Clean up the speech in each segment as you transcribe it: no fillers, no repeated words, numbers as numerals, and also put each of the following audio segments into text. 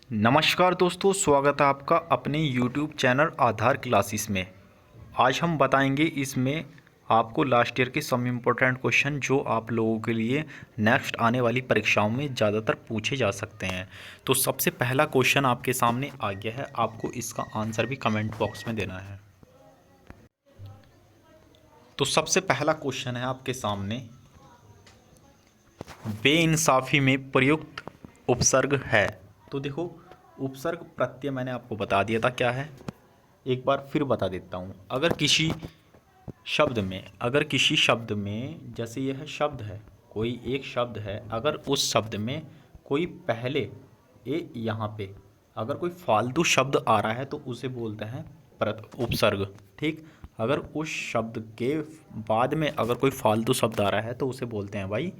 नमस्कार दोस्तों, स्वागत है आपका अपने YouTube चैनल आधार क्लासेस में। आज हम बताएंगे इसमें आपको लास्ट ईयर के सम इम्पोर्टेंट क्वेश्चन जो आप लोगों के लिए नेक्स्ट आने वाली परीक्षाओं में ज़्यादातर पूछे जा सकते हैं। तो सबसे पहला क्वेश्चन आपके सामने आ गया है, आपको इसका आंसर भी कमेंट बॉक्स में देना है। तो सबसे पहला क्वेश्चन है आपके सामने, बेइंसाफ़ी में प्रयुक्त उपसर्ग है। तो देखो, उपसर्ग प्रत्यय मैंने आपको बता दिया था क्या है, एक बार फिर बता देता हूँ। अगर किसी शब्द में जैसे यह शब्द है, कोई एक शब्द है, अगर उस शब्द में कोई पहले यहाँ पे अगर कोई फालतू शब्द आ रहा है तो उसे बोलते हैं उपसर्ग। ठीक, अगर उस शब्द के बाद में अगर कोई फालतू शब्द आ रहा है तो उसे बोलते हैं भाई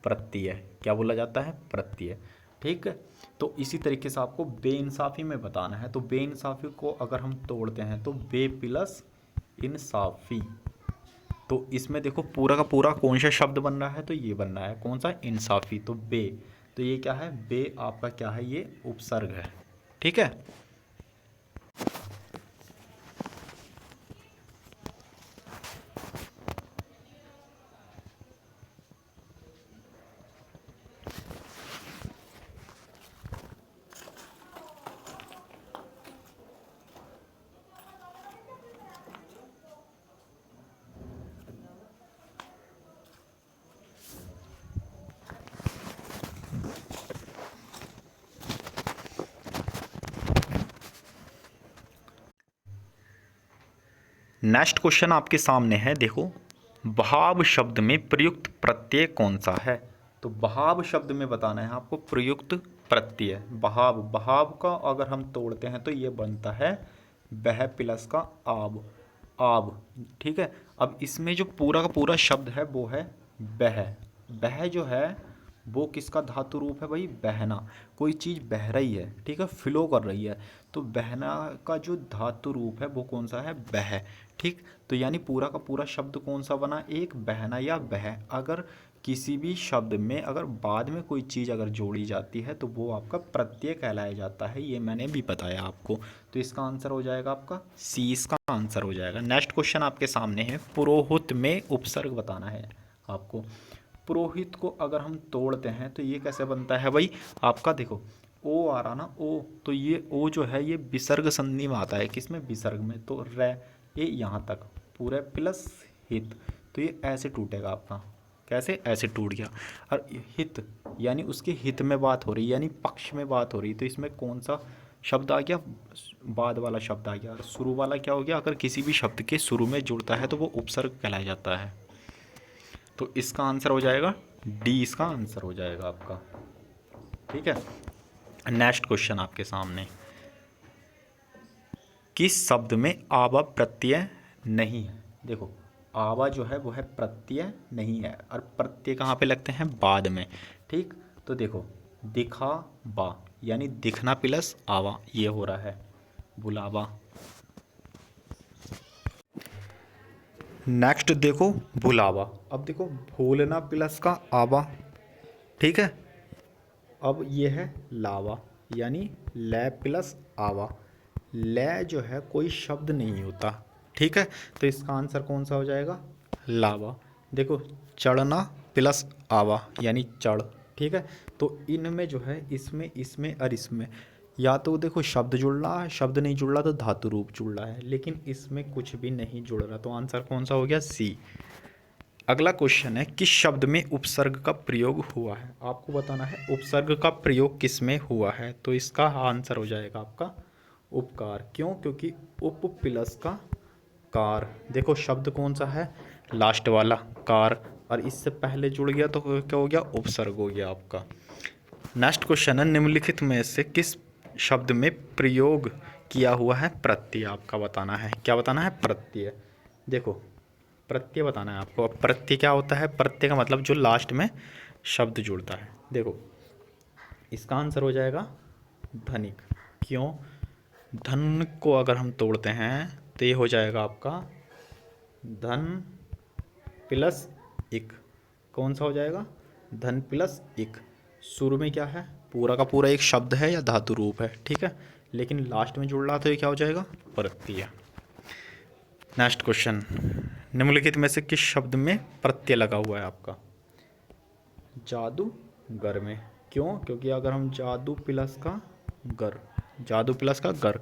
प्रत्यय। क्या बोला जाता है? प्रत्यय। ठीक है, तो इसी तरीके से आपको बेइंसाफ़ी में बताना है। तो बेइंसाफ़ी को अगर हम तोड़ते हैं तो बे प्लस इंसाफ़ी, तो इसमें देखो पूरा का पूरा कौन सा शब्द बन रहा है, तो ये बन रहा है कौन सा? इंसाफ़ी। तो बे, तो ये क्या है? बे आपका क्या है? ये उपसर्ग है। ठीक है, नेक्स्ट क्वेश्चन आपके सामने है। देखो, बहाव शब्द में प्रयुक्त प्रत्यय कौन सा है? तो बहाव शब्द में बताना है आपको प्रयुक्त प्रत्यय। बहाव, बहाव का अगर हम तोड़ते हैं तो ये बनता है बह प्लस का आब, आब। ठीक है, अब इसमें जो पूरा का पूरा शब्द है वो है बह। बह जो है वो किसका धातु रूप है भाई? बहना। कोई चीज़ बह रही है, ठीक है, फ्लो कर रही है, तो बहना का जो धातु रूप है वो कौन सा है? बह। ठीक, तो यानी पूरा का पूरा शब्द कौन सा बना? एक बहना या बह। अगर किसी भी शब्द में अगर बाद में कोई चीज़ अगर जोड़ी जाती है तो वो आपका प्रत्यय कहलाया जाता है। ये मैंने भी बताया आपको। तो इसका आंसर हो जाएगा आपका सी, इसका आंसर हो जाएगा। नेक्स्ट क्वेश्चन आपके सामने है, पुरोहित में उपसर्ग बताना है आपको। पुरोहित को अगर हम तोड़ते हैं तो ये कैसे बनता है भाई? आपका देखो, ओ आ रहा ना, ओ, तो ये ओ जो है ये विसर्ग संधि में आता है। किसमें? विसर्ग में। तो रे, ये यहाँ तक पूरे प्लस हित, तो ये ऐसे टूटेगा आपका। कैसे? ऐसे टूट गया। और हित यानी उसके हित में बात हो रही है, यानी पक्ष में बात हो रही है, तो इसमें कौन सा शब्द आ गया? बाद वाला शब्द आ गया। शुरू वाला क्या हो गया? अगर किसी भी शब्द के शुरू में जुड़ता है तो वो उपसर्ग कहलाया जाता है। तो इसका आंसर हो जाएगा डी, इसका आंसर हो जाएगा आपका। ठीक है, नेक्स्ट क्वेश्चन आपके सामने, किस शब्द में आवा प्रत्यय नहीं है? देखो, आवा जो है वो है प्रत्यय नहीं है, और प्रत्यय कहाँ पे लगते हैं? बाद में। ठीक, तो देखो, दिखा बा यानी दिखना प्लस आवा, ये हो रहा है बुलावा। नेक्स्ट देखो, बुलावा। अब देखो, भूलना प्लस का आवा। ठीक है, अब ये है लावा, यानी ले प्लस आवा। ले जो है कोई शब्द नहीं होता। ठीक है, तो इसका आंसर कौन सा हो जाएगा? लावा। देखो, चढ़ना प्लस आवा यानी चढ़। ठीक है, तो इनमें जो है इसमें इसमें और इसमें या तो देखो शब्द जुड़ रहा है, शब्द नहीं जुड़ रहा तो धातु रूप जुड़ रहा है, लेकिन इसमें कुछ भी नहीं जुड़ रहा, तो आंसर कौन सा हो गया? सी। अगला क्वेश्चन है, किस शब्द में उपसर्ग का प्रयोग हुआ है? आपको बताना है उपसर्ग का प्रयोग किस में हुआ है। तो इसका आंसर हो जाएगा आपका उपकार। क्यों? क्योंकि उप प्लस का कार। देखो, शब्द कौन सा है? लास्ट वाला कार, और इससे पहले जुड़ गया तो क्या हो गया? उपसर्ग हो गया आपका। नेक्स्ट क्वेश्चन है, निम्नलिखित में से किस शब्द में प्रयोग किया हुआ है प्रत्यय? आपका बताना है। क्या बताना है? प्रत्यय। देखो, प्रत्यय बताना है आपको। अब प्रत्यय क्या होता है? प्रत्यय का मतलब जो लास्ट में शब्द जुड़ता है। देखो, इसका आंसर हो जाएगा धनिक। क्यों? धन को अगर हम तोड़ते हैं तो ये हो जाएगा आपका धन प्लस इक। कौन सा हो जाएगा? धन प्लस इक। शुरू में क्या है? पूरा का पूरा एक शब्द है या धातु रूप है, ठीक है, लेकिन लास्ट में जुड़ रहा तो ये क्या हो जाएगा, प्रत्यय। नेक्स्ट क्वेश्चन, निम्नलिखित में से किस शब्द में प्रत्यय लगा हुआ है आपका, जादूगर में। क्यों, क्योंकि अगर हम जादू प्लस का गर, जादू प्लस का गर,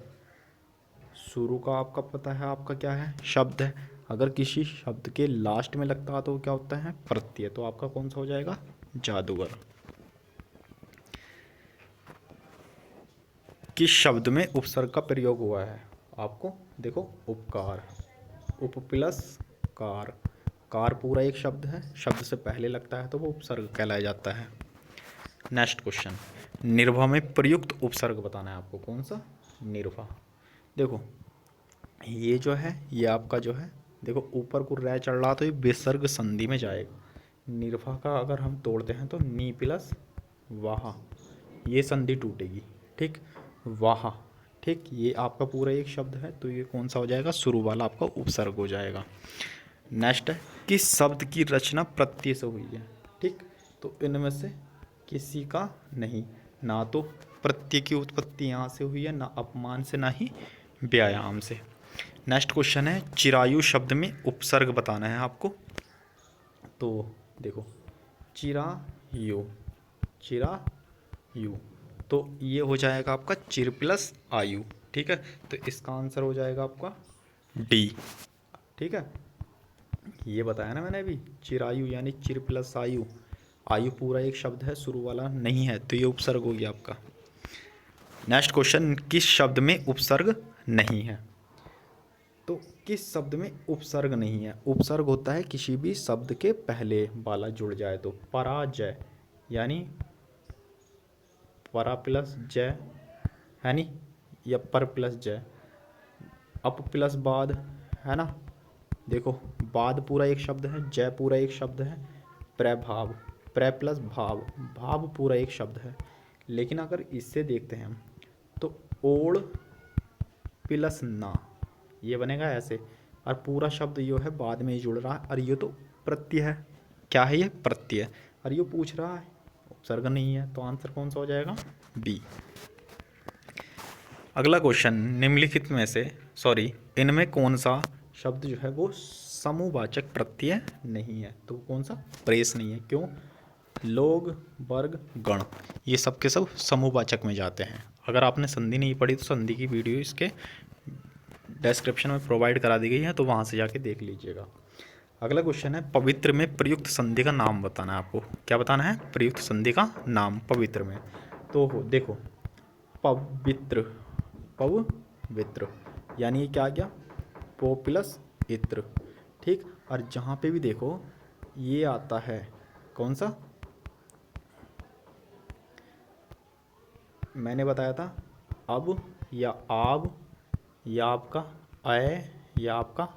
शुरू का आपका पता है आपका क्या है, शब्द है, अगर किसी शब्द के लास्ट में लगता है तो क्या होता है, प्रत्यय, तो आपका कौन सा हो जाएगा, जादूगर। किस शब्द में उपसर्ग का प्रयोग हुआ है आपको, देखो उपकार, उप प्लस कार, कार पूरा एक शब्द है, शब्द से पहले लगता है तो वो उपसर्ग कहलाया जाता है। नेक्स्ट क्वेश्चन, निर्भा में प्रयुक्त उपसर्ग बताना है आपको, कौन सा, निर्भा। देखो ये जो है ये आपका जो है, देखो ऊपर को रै चढ़ रहा तो ये विसर्ग संधि में जाएगा। निर्भा का अगर हम तोड़ते हैं तो नी प्लस वाह, ये संधि टूटेगी, ठीक, वाह, ठीक, ये आपका पूरा एक शब्द है तो ये कौन सा हो जाएगा, शुरू वाला आपका उपसर्ग हो जाएगा। नेक्स्ट है, किस शब्द की रचना प्रत्यय से हुई है, ठीक, तो इनमें से किसी का नहीं, ना तो प्रत्यय की उत्पत्ति यहाँ से हुई है, ना अपमान से, ना ही व्यायाम से। नेक्स्ट क्वेश्चन है, चिरायु शब्द में उपसर्ग बताना है आपको, तो देखो चिरायु, चिरायु, तो ये हो जाएगा आपका चिर प्लस आयु, ठीक है, तो इसका आंसर हो जाएगा आपका डी, ठीक है, ये बताया ना मैंने अभी, चिरायु यानी चिर प्लस आयु, आयु पूरा एक शब्द है, शुरू वाला नहीं है, तो ये उपसर्ग हो गया आपका। नेक्स्ट क्वेश्चन, किस शब्द में उपसर्ग नहीं है, तो किस शब्द में उपसर्ग नहीं है, उपसर्ग होता है किसी भी शब्द के पहले वाला जुड़ जाए तो, पराजय यानी परा प्लस जय है नी, या पर प्लस जय, अप प्लस बाद है ना, देखो बाद पूरा एक शब्द है, जय पूरा एक शब्द है, प्रभाव, प्र प्लस भाव, भाव पूरा एक शब्द है, लेकिन अगर इससे देखते हैं हम तो ओढ़ प्लस ना, ये बनेगा ऐसे, और पूरा शब्द यो है बाद में ही जुड़ रहा है, और ये तो प्रत्यय है, क्या है ये, प्रत्यय, और ये पूछ रहा है उपसर्ग नहीं है, तो आंसर कौन सा हो जाएगा, बी। अगला क्वेश्चन, निम्नलिखित में से इनमें कौन सा शब्द जो है वो समूहवाचक प्रत्यय नहीं है, तो कौन सा, प्रेस नहीं है, क्यों, लोग, वर्ग, गण, ये सब के सब समूहवाचक में जाते हैं। अगर आपने संधि नहीं पढ़ी तो संधि की वीडियो इसके डिस्क्रिप्शन में प्रोवाइड करा दी गई है, तो वहाँ से जाके देख लीजिएगा। अगला क्वेश्चन है, पवित्र में प्रयुक्त संधि का नाम बताना है आपको, क्या बताना है, प्रयुक्त संधि का नाम पवित्र में, तो देखो पवित्र, पवित्र यानी ये क्या आ गया, पो प्लस इत्र, ठीक, और जहाँ पे भी देखो ये आता है कौन सा, मैंने बताया था अब या आब या आपका अय या आपका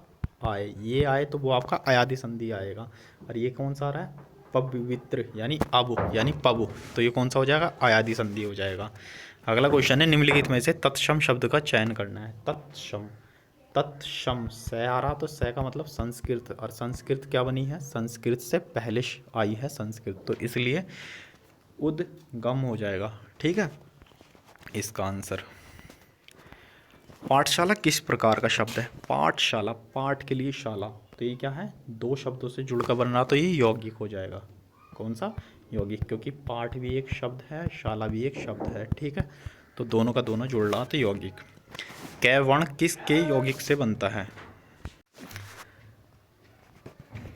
आय, ये आए तो वो आपका अयादि संधि आएगा, और ये कौन सा आ रहा है, पवित्र यानी अब यानी पब, तो ये कौन सा हो जाएगा, अयादि संधि हो जाएगा। अगला क्वेश्चन है, निम्नलिखित में से तत्सम शब्द का चयन करना है, तत्सम, तत्सम से आ रहा तो से का मतलब संस्कृत, और संस्कृत क्या बनी है, संस्कृत से पहले आई है संस्कृत, तो इसलिए उद्गम हो जाएगा, ठीक है, इसका आंसर। पाठशाला किस प्रकार का शब्द है, पाठशाला, पाठ के लिए शाला, तो ये क्या है, दो शब्दों से जुड़कर बन रहा, तो ये यौगिक हो जाएगा, कौन सा, यौगिक, क्योंकि पाठ भी एक शब्द है, शाला भी एक शब्द है, ठीक है, तो दोनों का दोनों जुड़ रहा तो यौगिक। कै वर्ण किस के यौगिक से बनता है,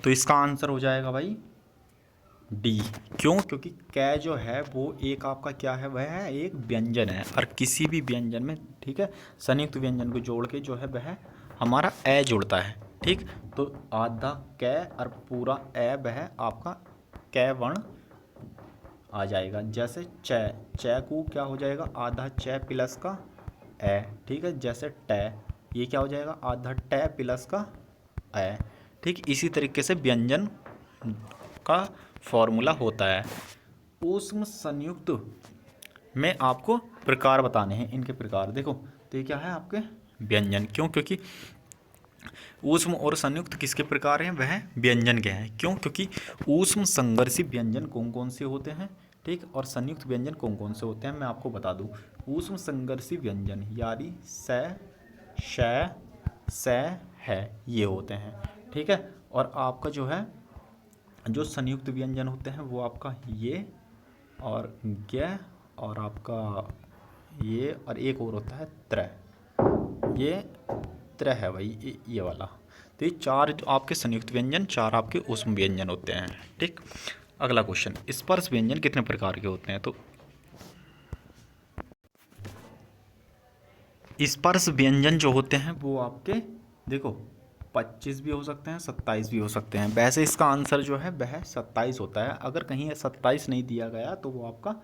तो इसका आंसर हो जाएगा भाई डी, क्यों, क्योंकि कै जो है वो एक आपका क्या है, वह है एक व्यंजन है, और किसी भी व्यंजन में, ठीक है, संयुक्त व्यंजन को जोड़ के जो है वह हमारा ए जुड़ता है, ठीक, तो आधा कै और पूरा ए वह आपका कै वर्ण आ जाएगा, जैसे च, च को क्या हो जाएगा, आधा च प्लस का ए, ठीक है, जैसे टे, ये क्या हो जाएगा, आधा टे प्लस का ए, ठीक, इसी तरीके से व्यंजन का फॉर्मूला होता है। ऊष्म संयुक्त में आपको प्रकार बताने हैं, इनके प्रकार देखो, तो ये क्या है आपके व्यंजन, क्यों, क्योंकि ऊष्म और संयुक्त किसके प्रकार हैं, वह व्यंजन के हैं, क्यों, क्योंकि ऊष्म संघर्षी व्यंजन कौन कौन से होते हैं, ठीक। और संयुक्त व्यंजन कौन कौन से होते हैं मैं आपको बता दूं। ऊष्म संघर्षी व्यंजन यानी स, श, स, है, ये होते हैं। ठीक है। और आपका जो है जो संयुक्त व्यंजन होते हैं वो आपका ये और ग और आपका ये और एक और होता है त्र, ये त्र है भाई, ये वाला। तो ये चार जो आपके संयुक्त व्यंजन, चार आपके ऊष्म व्यंजन होते हैं। ठीक। अगला क्वेश्चन, स्पर्श व्यंजन कितने प्रकार के होते हैं? तो स्पर्श व्यंजन जो होते हैं वो आपके देखो 25 भी हो सकते हैं, 27 भी हो सकते हैं। वैसे इसका आंसर जो है वह 27 होता है। अगर कहीं 27 नहीं दिया गया तो वो आपका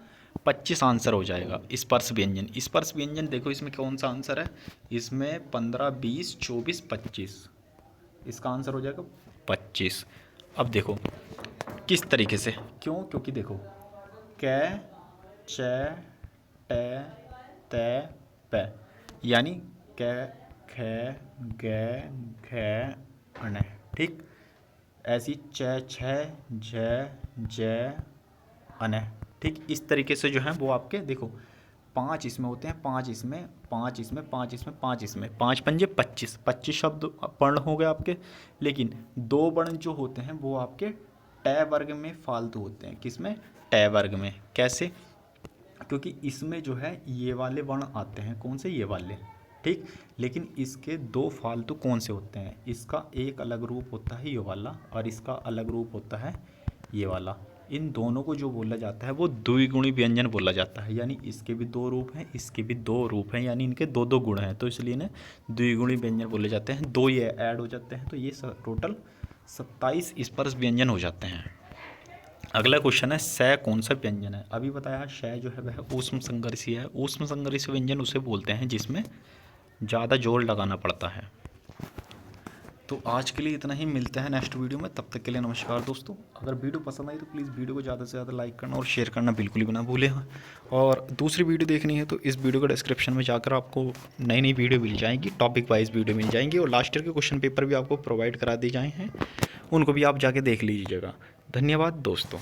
25 आंसर हो जाएगा स्पर्श व्यंजन। स्पर्श व्यंजन देखो इसमें कौन सा आंसर है, इसमें 15, 20, 24, 25, इसका आंसर हो जाएगा 25। अब देखो किस तरीके से, क्यों, क्योंकि देखो क, च, ट, त, प, यानी क, ख, ग, घ, अण। ठीक। ऐसी च, छ, झ, ज, अन। ठीक। इस तरीके से जो है वो आपके देखो 5 इसमें होते हैं, 5 इसमें, 5 इसमें, 5 इसमें, 5 इसमें, 5 पंजे 25, 25 शब्द वर्ण हो गए आपके। लेकिन 2 वर्ण जो होते हैं वो आपके ट वर्ग में फालतू होते हैं। किसमें? ट वर्ग में। कैसे? क्योंकि इसमें जो है ये वाले वर्ण आते हैं, कौन से? ये वाले। ठीक। लेकिन इसके 2 फालतू कौन से होते हैं? इसका एक अलग रूप होता है ये वाला और इसका अलग रूप होता है ये वाला। इन दोनों को जो बोला जाता है वो द्विगुणी व्यंजन बोला जाता है। यानी इसके भी 2 रूप हैं, इसके भी 2 रूप हैं, यानी इनके 2-2 गुण हैं, तो इसलिए इन्हें द्विगुणी व्यंजन बोले जाते हैं। 2 ये ऐड हो जाते हैं तो ये टोटल 27 स्पर्श व्यंजन हो जाते हैं। अगला क्वेश्चन है स कौन सा व्यंजन है? अभी बताया श जो है वह ऊष्म संघर्षी है। ऊष्म संघर्षी व्यंजन उसे बोलते हैं जिसमें ज़्यादा जोर लगाना पड़ता है। तो आज के लिए इतना ही, मिलते हैं नेक्स्ट वीडियो में। तब तक के लिए नमस्कार दोस्तों। अगर वीडियो पसंद आई तो प्लीज़ वीडियो को ज़्यादा से ज़्यादा लाइक करना और शेयर करना बिल्कुल भी ना भूलें। और दूसरी वीडियो देखनी है तो इस वीडियो को डिस्क्रिप्शन में जाकर आपको नई नई वीडियो मिल जाएंगी, टॉपिक वाइज वीडियो मिल जाएंगी और लास्ट ईयर के क्वेश्चन पेपर भी आपको प्रोवाइड करा दिए जाए हैं, उनको भी आप जाके देख लीजिएगा। धन्यवाद दोस्तों।